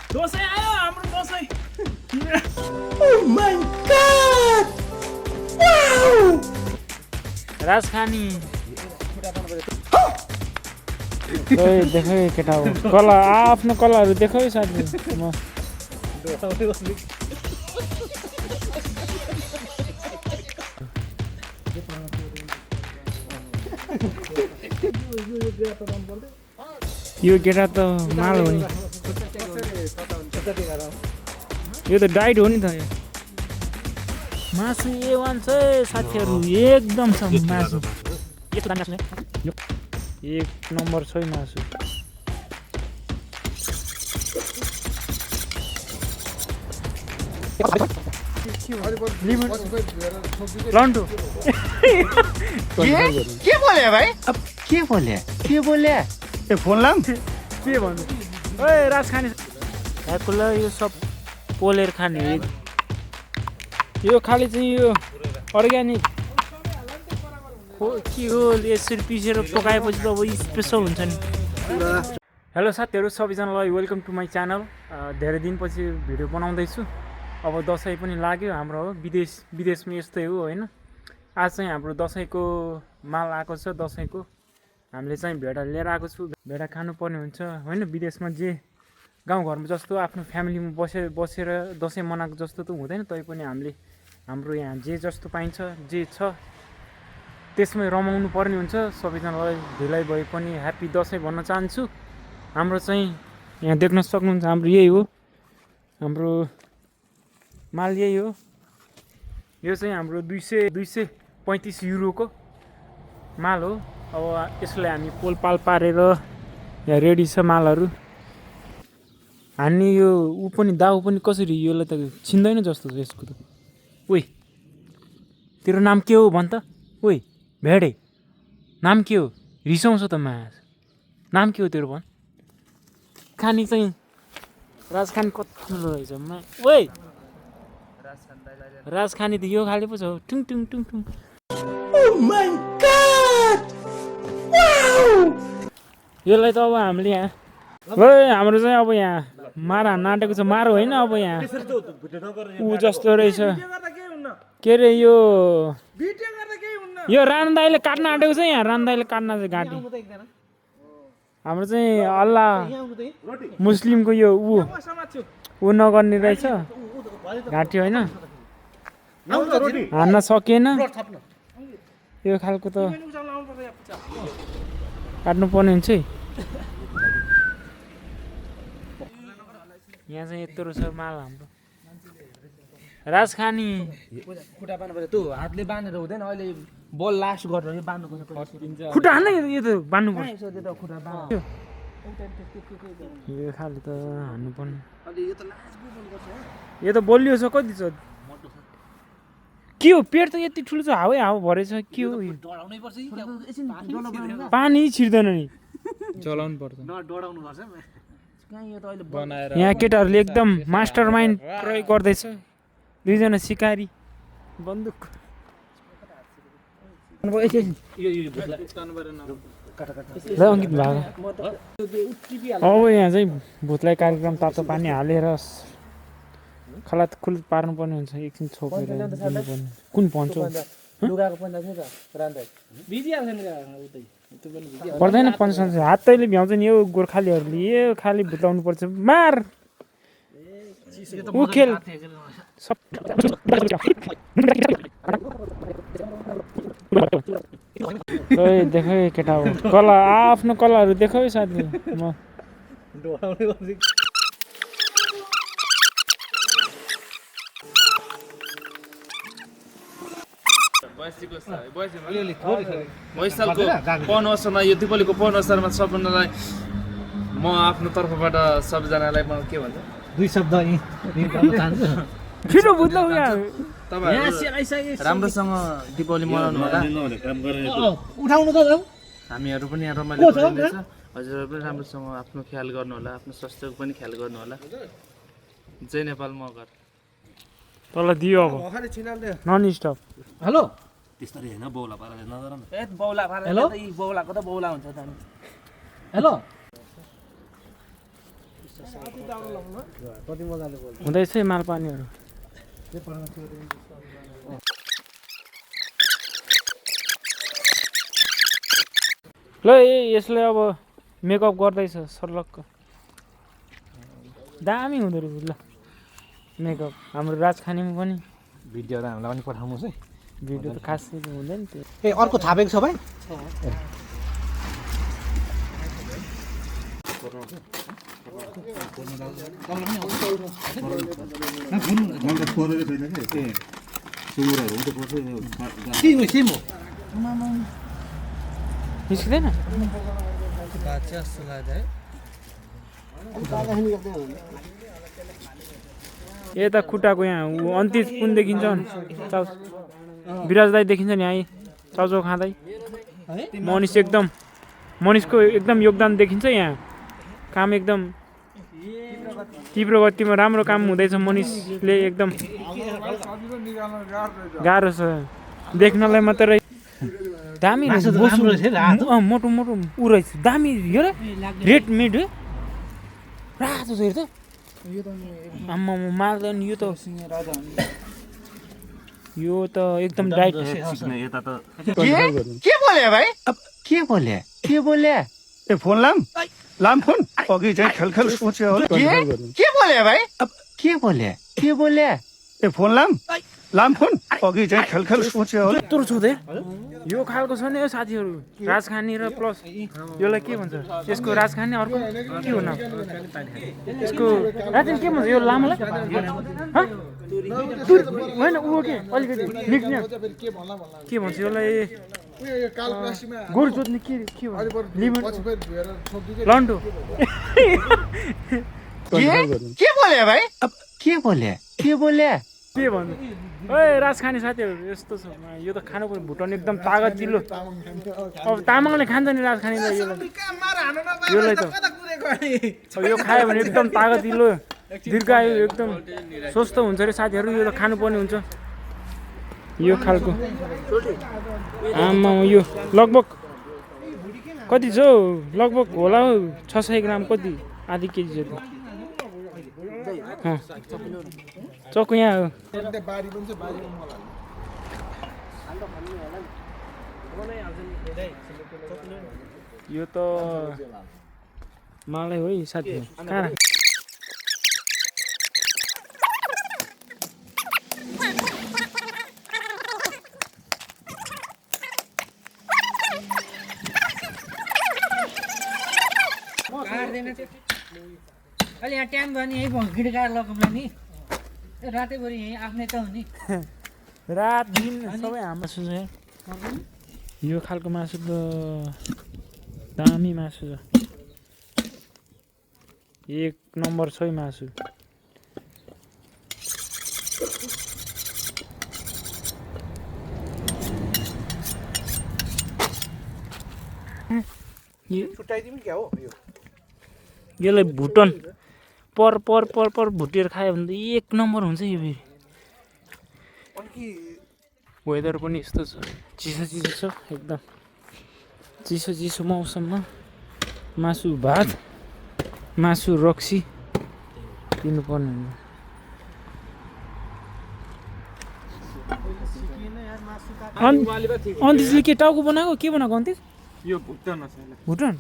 दसैँ आयो हाम्रो Dashain. Oh my god! Wow! राजखानी देखो केटा हो कला आफ्नो कलाहरू देखो है साथी म यो केटा त माल हो नि यो त डाइट हो नि त यो मासु A1 छ साथीहरू एकदम छ मासु यस्तो दामी मासु यो एक नम्बर छ मासु लन्टो के बोले भाइ अब के बोले ए फोन लाम के भन्नु ओए राज खाने ल यो सब पोलेर खाने यो खालि चाहिँ यो अर्ग्यानिक हो के हो यसरी पिसेर पकाएपछि त अब स्पेसल हुन्छ नि हेलो साथीहरू सबैजनालाई वेलकम टु माई च्यानल धेरै दिनपछि भिडियो बनाउँदैछु अब दसैँ पनि लाग्यो हाम्रो हो विदेशमा यस्तै हो होइन आज चाहिँ हाम्रो दसैँको माल आएको छ दसैँको हामीले चाहिँ भेडा लिएर आएको छु भेडा खानुपर्ने हुन्छ होइन विदेशमा जे गाउँघरमा जस्तो आफ्नो फ्यामिलीमा बसेर दसैँ मनाएको जस्तो त हुँदैन तैपनि हामीले हाम्रो यहाँ जे जस्तो पाइन्छ जे छ त्यसमै रमाउनु पर्ने हुन्छ सबैजनालाई ढिलाइ भए पनि ह्याप्पी दसैँ भन्न चाहन्छु हाम्रो चाहिँ यहाँ देख्न सक्नुहुन्छ हाम्रो यही हो हाम्रो माल यही हो यो चाहिँ हाम्रो 235 युरोको माल हो अब यसलाई हामी पोलपाल पारेर यहाँ रेडी छ मालहरू हान्ने यो ऊ पनि दाउ पनि कसरी यसलाई त छिन्दैन जस्तो छ यसको त ओइ तेरो नाम के हो भन् त ओइ भेडे नाम के हो रिसाउँछ त मास नाम के हो तेरो भन् खानी चाहिँ राजखानी कति रहेछ मा ओइ राजखानी त यो खाले पो छ टुङ टुङ टुङ टुङ Oh my god! Wow! यसलाई त अब हामीले यहाँ ओइ हाम्रो चाहिँ अब यहाँ मारा नाटेको छ मारो होइन अब यहाँ ऊ जस्तो रहेछ के अरे यो रान दाइले काट्न आँटेको छ यहाँ रान दाइले काट्न चाहिँ घाँटी हाम्रो चाहिँ अल्लाह मुस्लिमको यो ऊ नगर्ने रहेछ घाँटी होइन हान्न सकिएन यो खालको त काट्नु पर्ने हुन्छ है यहाँ चाहिँ यत्रो छ माल हाम्रो राजखानी खुट्टा बाँध्नु त्यो हातले बाँधेर हुँदैन अहिले बल लास्ट गरेर यो बाँध्नुपर्छ खुट्टा हान्न यो त बाँध्नु पर्छ खुट्टा यो खालि त हान्नु पर्ने यो त बलियो छ कति छ के हो पेट त यति ठुलो छ हावै हावा भरेछ के हो यो पानी छिर्दैन नि चलाउनु पर्छ यहाँ केटाहरूले एकदम मास्टर माइन्ड प्रयोग गर्दैछ दुईजना सिकारी बन्दुक ल अङ्कित भाग अब यहाँ चाहिँ भूतलाई कार्यक्रम तातो पानी हालेर खलात खुल पार्नुपर्ने हुन्छ एकछिन छोपेर दिनुपर्ने कुन भन्छ पर्दैन पञ्चान्छ हात तैँले भ्याउँछ नि यो गोर्खालीहरूले यो खालि भुताउनु पर्छ मार ऊ खेल देखो केटा हो कला आफ्नो कलाहरू देखो है साथी म वैशालको पवन अवसरमा यो दिपावलीको पवन अवसरमा सबैजनालाई म आफ्नो तर्फबाट सबैजनालाई म के भन्छ दुई शब्द छिटो बुझ्नु तपाईँहरू राम्रोसँग दिपावली मनाउनु होला उठाउनु त हामीहरू पनि यहाँ रमाइलो गरिँदैछ हजुरहरू पनि राम्रोसँग आफ्नो ख्याल गर्नु होला आफ्नो स्वास्थ्यको पनि ख्याल गर्नु होला जय नेपाल मगर तल दियो अब नन स्टप हेलो त्यसरी हैन बौला पाराले नगर न ए बौला पारा हेलो बौलाको त बौला हुन्छ त हेलो हुँदैछ है मालपानीहरू ल यसले अब मेकअप गर्दैछ सर्लक्क दामी हुँदो रहेछ ल मेकअप हाम्रो राजखानीमा पनि भिडियोहरू हामीलाई पनि पठाउनुहोस् है भिडियो त खासै हुँदैन त्यो ए अर्को थापेको छ भाइ निस्किँदैन यता खुट्टाको यहाँ अन्तिज कुन देखिन्छ चाउ विराज दाई देखिन्छ नि यहाँ चाउचाउ खाँदै मनिषको एकदम योगदान देखिन्छ यहाँ काम एकदम तीव्र गतिमा राम्रो काम हुँदैछ मनिषले एकदम गाह्रो छ देख्नलाई मात्रै दामी मोटो मोटो ऊ रहेछ दामी हेर रेड मेड रातो छ हेर त आम्मा मार्दैन यो त एकदम डाइट के बोले भाइ के बोले ए फोन लाम फोन अघि चाहिँ खेल सोच्यो होला के बोले भाइ के बोले ए फोन लाम फोन अघि चाहिँ खेल सोच्यो होला यत्रो छ दे यो खालको छ नि यो साथीहरू राजखानी र प्लस यसलाई के भन्छ यसको राजखानी अर्को के हो नाम यसको राजन के भन्छ यो लामोलाई होइन ऊ के अलिकति निक्ने के भन्छ यसलाई गोरु जोत्ने के भन्छ लन्डो के बोले भाइ के बोले के भन्नु ओए राजखानी साथीहरू यस्तो छ यो त खानु पर्यो भुटान एकदम तागत दिलो अब तामाङले खान्छ नि राजखानीलाई यसलाई त अब यो खायो भने एकदम तागत दिलो दीर्घायु एकदम स्वस्थ हुन्छ अरे साथीहरू यो त खानुपर्ने हुन्छ यो खालको आमा यो लगभग कति छ हौ लगभग होला हौ 600 ग्राम कति आधी केजी जति चक्कु यहाँ हो यो त मलाई हो है साथी कहाँ अहिले यहाँ टाइम भयो नि यहीँ गिड गाड लगाउँला नि रातैभरि यहीँ आफ्नै त हो नि रात दिन सबै हाम्रो मासु छ यो खालको मासु त दामी मासु छ एक नम्बर छ है मासु यसलाई भुटन पर भुटेर खायो भने त एक नम्बर हुन्छ यो फेरि वेदर पनि यस्तो छ चिसो छ एकदम चिसो मौसममा मासु भात मासु रक्सी दिनुपर्ने हुन्छ अन्तिसले के टाउको बनाएको के बनाएको अन्तिस यो भुटन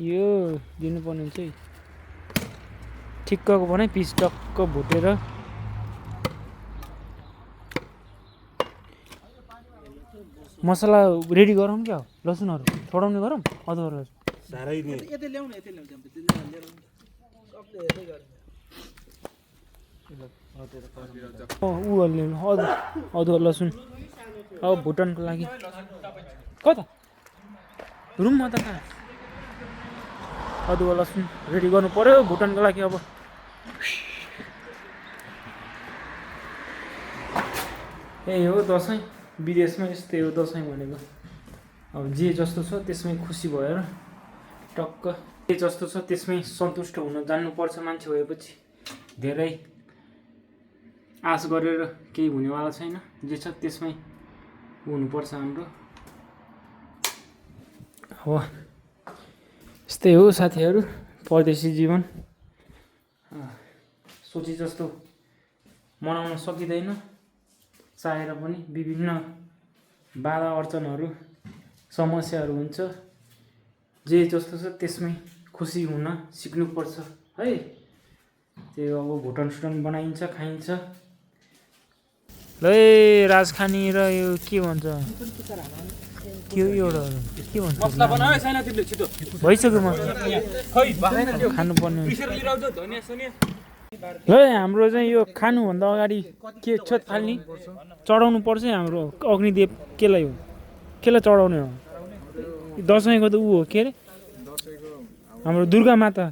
यो दिनुपर्ने हुन्छ है ठिक्कको बनाइ पिस टक्क भुटेर मसला रेडी गरौँ क्या हो लसुनहरू छोडाउने गरौँ अदुवा लसुन ऊ हाल्नु अदुवा लसुन अब भुटनको लागि कता रुममा त कहाँ अदुवा लसुन रेडी गर्नु पर्यो भुटानको लागि अब यही हो दसैँ विदेशमा यस्तै हो दसैँ भनेको अब जे जस्तो छ त्यसमै खुसी भएर टक्क जे जस्तो छ त्यसमै सन्तुष्ट हुन जान्नुपर्छ मान्छे भएपछि धेरै आश गरेर केही हुनेवाला छैन जे छ त्यसमै हुनुपर्छ हाम्रो अब यस्तै हो साथीहरू परदेशी जीवन सोचे जस्तो मनाउन सकिँदैन चाहेर पनि विभिन्न बाधा अर्चनहरू समस्याहरू हुन्छ जे जस्तो छ त्यसमै खुसी हुन सिक्नुपर्छ है त्यो अब भुटन सुटन बनाइन्छ खाइन्छ ल राजखानी र यो के भन्छ त्यो एउटा के भन्छ भइसक्यो म खानुपर्ने ल हाम्रो चाहिँ यो खानुभन्दा अगाडि के छत फाल्ने चढाउनु पर्छ हाम्रो अग्निदेव केलाई हो केलाई चढाउने हो दसैँको त ऊ हो के अरे हाम्रो दुर्गा माता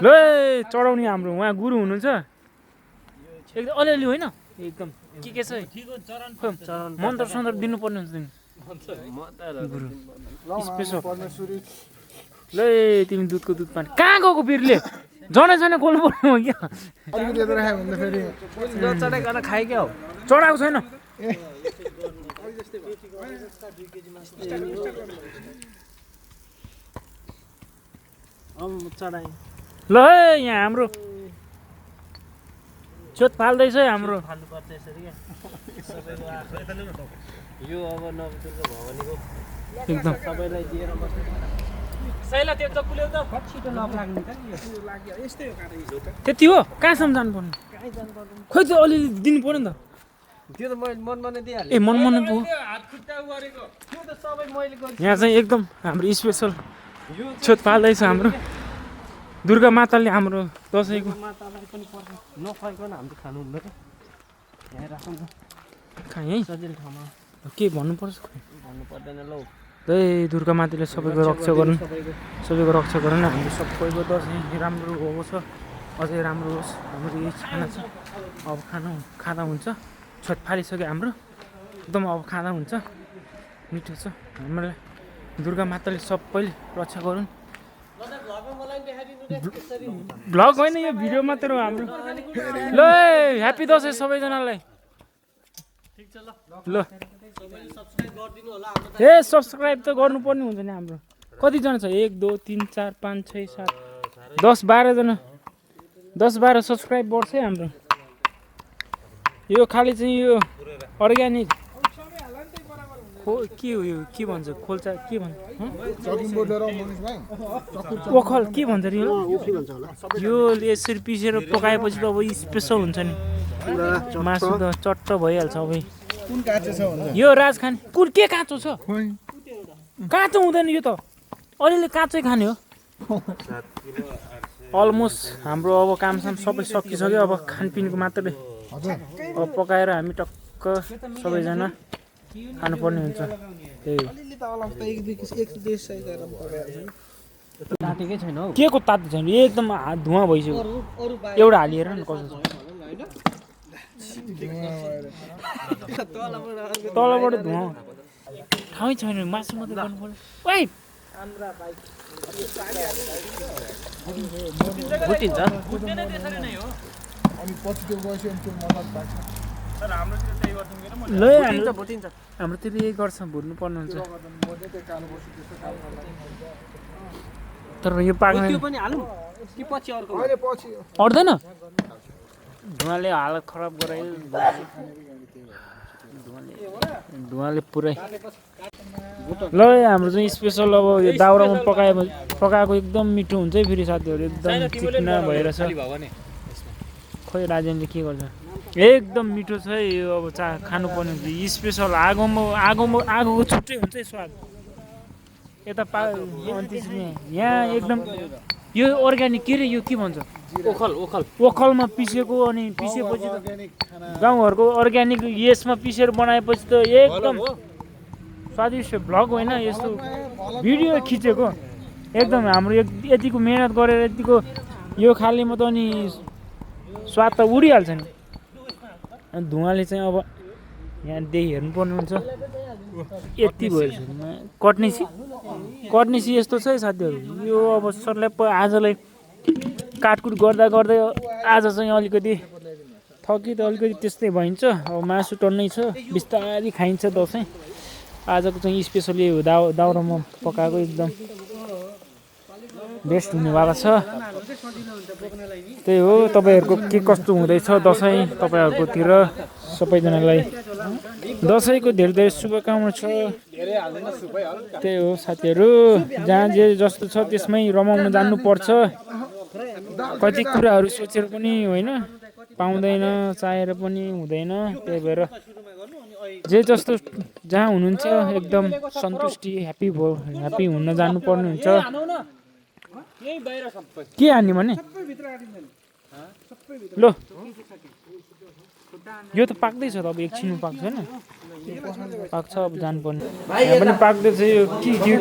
ल चढाउने हाम्रो उहाँ गुरु हुनुहुन्छ एकदम अलिअलि होइन एकदम के छ मन्त्र सन्त्र दिनुपर्ने हुन्छ गुरु स्पेसल ल तिमी दुधको दुध पानी कहाँ गएको बिरले जनै खोल्नु पर्ने हो क्या खाए क्या हो चढाएको छैन ल यहाँ हाम्रो चोट फाल्दैछ हाम्रो एकदम त्यति हो कहाँसम्म जानु पर्ने खोइ त्यो अलिअलि दिनु पर्यो नि त त्यो त मैले मनमा नै दिइहालेँ ए मन पो यहाँ चाहिँ एकदम हाम्रो स्पेसल छेत पाल्दैछ हाम्रो दुर्गा माताले हाम्रो दसैँको नखुवाइकन हामीले खानु हुँदैन यहाँ राखौँ कहाँ यहीँ सजिलो ठाउँमा के भन्नुपर्छ भन्नु पर्दैन ल त्यही दुर्गा माताले सबैको रक्षा गरून् सबैको रक्षा गरून् हाम्रो सबैको दसैँ राम्रो होस् अझै राम्रो होस् हाम्रो यही खाना छ अब खाँदा हुन्छ छत फालिसक्यो हाम्रो एकदम अब खाँदा हुन्छ मिठो छ हामीलाई दुर्गा माताले सबैले रक्षा गरून् भ्लग होइन यो भिडियो मात्र हो हाम्रो ल ह्याप्पी दसैँ सबैजनालाई ल ए सब्सक्राइब त गर्नुपर्ने हुन्छ नि हाम्रो कतिजना छ 1 2 3 4 5 6 7 10 12 जना 10-12 सब्सक्राइब बढ्छ है हाम्रो यो खाली चाहिँ यो अर्ग्यानिक के हो यो के भन्छ खोल्चा के भन्छ ओखल के भन्छ रे यो यसरी पिसेर पकाएपछि त अब स्पेसल हुन्छ नि मासु त चट्ट भइहाल्छ अब यो राजखानी कुन के काँचो छ काँचो हुँदैन यो त अलिअलि काँचै खाने हो अलमोस्ट हाम्रो अब कामसाम सबै सकिसक्यो अब खानपिनको मात्रै अब पकाएर हामी टक्क सबैजना खानुपर्ने हुन्छ त्यही तातेकै छैन हौ के को तातो छैन एकदम धुवा भइसक्यो एउटा हालिएर नि कसो छ तलबाट धुवा ठाउँ छैन मासु मात्रै गर्नु पर्यो ओइ भुटिन्छ ल हाम्रो त्यसले यही गर्छ भुट्नु पर्ने हुन्छ तर यो पाक्ने अट्दैन धुवाले हालत खराब गरायो धुवाले पुरै ल हाम्रो चाहिँ स्पेसल अब यो दाउरामा पकाएको एकदम मिठो हुन्छ है फेरि साथीहरू एकदम चिकना भएर छ खोइ राजेनले के गर्छ एकदम मिठो छ है यो अब खानुपर्ने हुन्छ स्पेसल आगोको छुट्टै हुन्छ है स्वाद यता यहाँ एकदम यो अर्ग्यानिक के रे यो के भन्छ ओखलमा पिसेको अनि पिसेपछि त गाउँघरको अर्ग्यानिक यसमा पिसेर बनाएपछि त एकदम स्वादिष्ट भ्लग होइन यस्तो भिडियो खिचेको एकदम हाम्रो यतिको मेहनत गरेर यतिको यो खालीमा त अनि स्वाद त उडिहाल्छ नि अनि धुवाले चाहिँ अब यहाँदेखि हेर्नुपर्ने हुन्छ यति भएछ कट्नेसी यस्तो छ है साथीहरू यो अब सर्ल्याप आजलाई काटकुट गर्दा गर्दै आज चाहिँ अलिकति थकी त अलिकति त्यस्तै भइन्छ अब मासु टन्नै छ बिस्तारै खाइन्छ दसैँ आजको चाहिँ स्पेसली दाउरामा पकाएको एकदम बेस्ट हुनेवाला छ। त्यही हो तपाईँहरूको के कस्तो हुँदैछ दसैँ तपाईँहरूकोतिर सबैजनालाई दसैँको धेरै धेरै शुभकामना छ। त्यही हो साथीहरू जहाँ जे जस्तो छ त्यसमै रमाउन जानुपर्छ। कति कुराहरू सोचेर पनि होइन पाउँदैन चाहेर पनि हुँदैन। त्यही भएर जे जस्तो जहाँ हुनुहुन्छ एकदम सन्तुष्टि ह्याप्पी हुन जानुपर्ने हुन्छ। के हान्ने भने ल यो त पाक्दैछ त अब एकछिनमा पाक्छ होइन पाक्छ अब जानुपर्ने यहाँ पनि पाक्दैछ। यो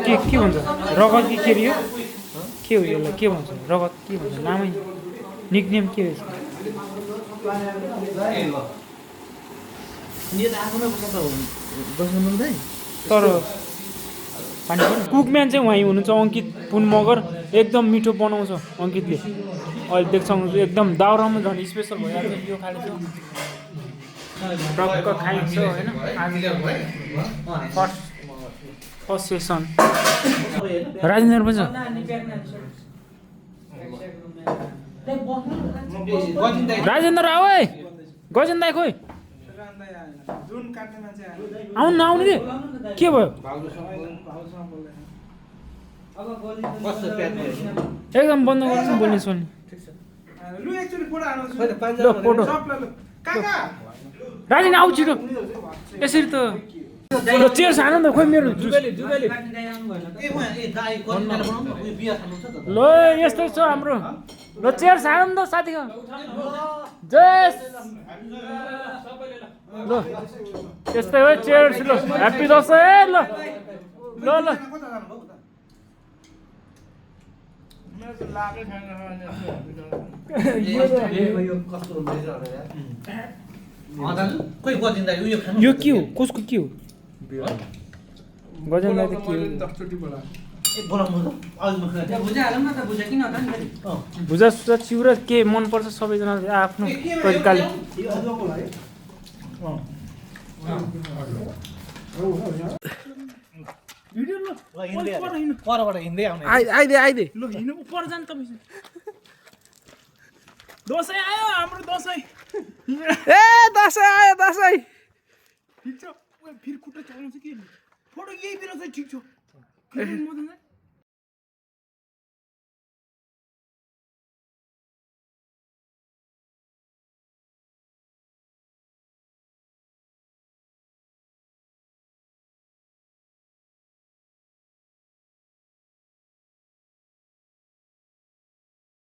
के भन्छ रगत कि के यो के हो यसलाई के भन्छ रगत के भन्छ नामै निकनेम के हो तर कुकम्यान चाहिँ उहाँ हुनुहुन्छ अङ्कित पुन मगर एकदम मिठो बनाउँछ अङ्कितले अहिले देख्छ एकदम दाउरामा झन् स्पेसल भइहाल्छ यो खाले चाहिँ टक्क खाइन्छ होइन फर्स्ट सेसन राजेन्द्र पनि छ राजेन्द्र आऊ है गजेन्द्र दाइ खोइ आउनु नआउनु दे के भयो एकदम बन्द गर्नु बोल्ने सुन्ने ल फोटो राजेन्द्र आऊ छिटो यसरी त चेयर सानो त खोइ मेरो ल यस्तै छ हाम्रो ल चेयर सानो नि त साथीको जस ल यस्तै हो चेयर ल ह्याप्पी दसैँ ल ल ल यो के हो कसको के हो गजेन्द्र दाइ त के हो भुजा सुजा चिउरा के मनपर्छ सबैजना आफ्नो तरिकाले आइदे ल हिँड्नु पर जानु तपाईँ दसैँ आयो हाम्रो दसैँ ए दसैँ आयो दसैँ ठिक छ फेरि खुट्टा चलाउँछ के फोटो यही बेला चाहिँ ठिक छ